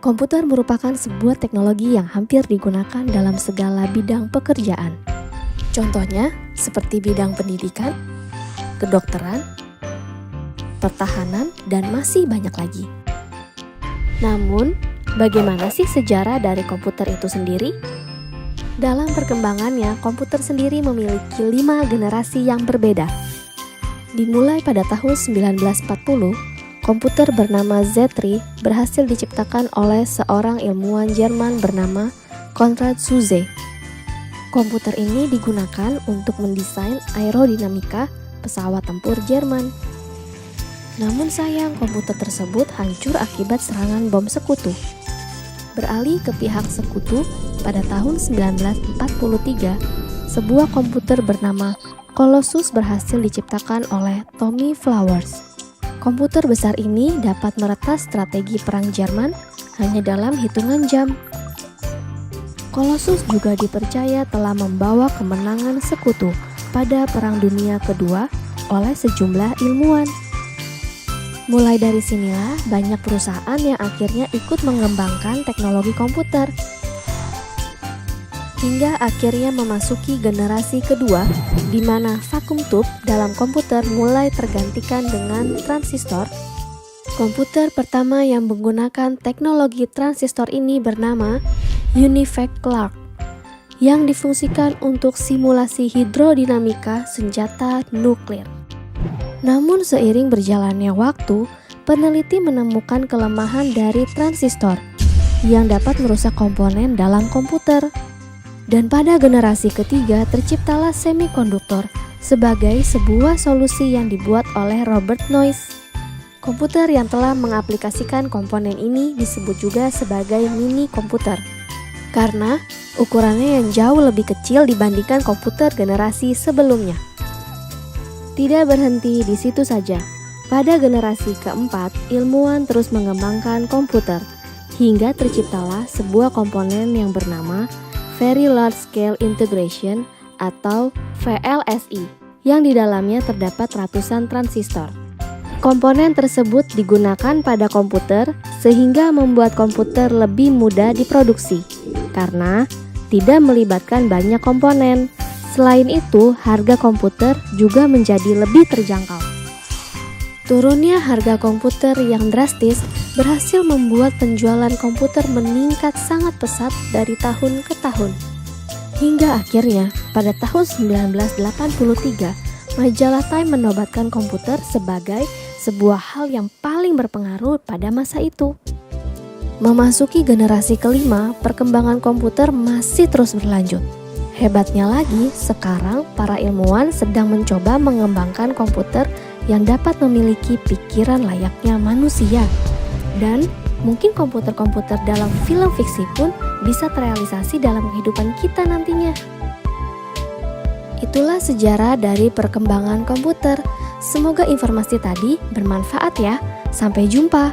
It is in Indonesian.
Komputer merupakan sebuah teknologi yang hampir digunakan dalam segala bidang pekerjaan. Contohnya seperti bidang pendidikan, kedokteran, pertahanan, dan masih banyak lagi. Namun, bagaimana sih sejarah dari komputer itu sendiri? Dalam perkembangannya, komputer sendiri memiliki 5 generasi yang berbeda. Dimulai pada tahun 1940, komputer bernama Z3 berhasil diciptakan oleh seorang ilmuwan Jerman bernama Konrad Zuse. Komputer ini digunakan untuk mendesain aerodinamika pesawat tempur Jerman. Namun sayang, komputer tersebut hancur akibat serangan bom sekutu. Beralih ke pihak sekutu, pada tahun 1943, sebuah komputer bernama Colossus berhasil diciptakan oleh Tommy Flowers. Komputer besar ini dapat meretas strategi perang Jerman hanya dalam hitungan jam. Colossus juga dipercaya telah membawa kemenangan sekutu pada Perang Dunia Kedua oleh sejumlah ilmuwan. Mulai dari sinilah banyak perusahaan yang akhirnya ikut mengembangkan teknologi komputer. Hingga akhirnya memasuki generasi kedua, di mana vacuum tube dalam komputer mulai tergantikan dengan transistor. Komputer pertama yang menggunakan teknologi transistor ini bernama Univac Clark, yang difungsikan untuk simulasi hidrodinamika senjata nuklir. Namun seiring berjalannya waktu, peneliti menemukan kelemahan dari transistor yang dapat merusak komponen dalam komputer. Dan pada generasi ketiga terciptalah semikonduktor sebagai sebuah solusi yang dibuat oleh Robert Noyce. Komputer yang telah mengaplikasikan komponen ini disebut juga sebagai mini komputer, karena ukurannya yang jauh lebih kecil dibandingkan komputer generasi sebelumnya. Tidak berhenti di situ saja. Pada generasi keempat, ilmuwan terus mengembangkan komputer, hingga terciptalah sebuah komponen yang bernama Very Large Scale Integration atau VLSI, yang di dalamnya terdapat ratusan transistor. Komponen tersebut digunakan pada komputer sehingga membuat komputer lebih mudah diproduksi karena tidak melibatkan banyak komponen. Selain itu, harga komputer juga menjadi lebih terjangkau. Turunnya harga komputer yang drastis berhasil membuat penjualan komputer meningkat sangat pesat dari tahun ke tahun. Hingga akhirnya pada tahun 1983, majalah Time menobatkan komputer sebagai sebuah hal yang paling berpengaruh pada masa itu. Memasuki generasi kelima, perkembangan komputer masih terus berlanjut. Hebatnya lagi, sekarang para ilmuwan sedang mencoba mengembangkan komputer yang dapat memiliki pikiran layaknya manusia. Dan mungkin komputer-komputer dalam film fiksi pun bisa terrealisasi dalam kehidupan kita nantinya. Itulah sejarah dari perkembangan komputer. Semoga informasi tadi bermanfaat ya. Sampai jumpa.